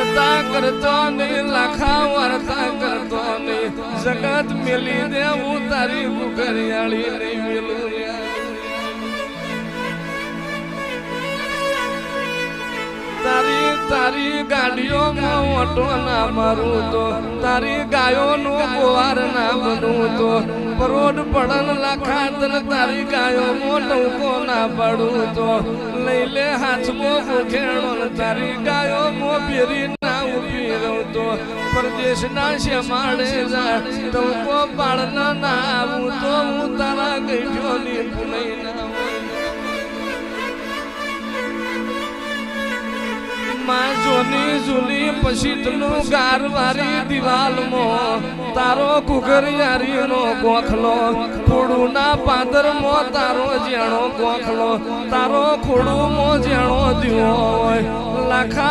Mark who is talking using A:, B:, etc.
A: वर्ता करतो नहीं लाखा वर्ता करतो नहीं जगत मिली देवू तारी कुकरियाली नहीं मिलू तारी तारी गाड़ियों में ऑटो ना मारू तो तारी गायों नो गुवार ना बनू तो परोड पड़न लाखा तन तारी गायों मोटो को ना पड़ू तो लैले हाथ मो खेड़ो तारी गायों मो पेरी ना उभी रहू तो परदेश ना श्यामाड़े जा तुमको पाड़ना ना आऊ तो हूँ तारा गईठो नी पुनई ना मां जोनी जुली पशीतनु गारवारी दीवाल मो तारो कुकरियारी नो गोखलो खोड़ू ना पादर मो तारो जेणो गोखलो तारो खोड़ू मो जेणो दियो लाखा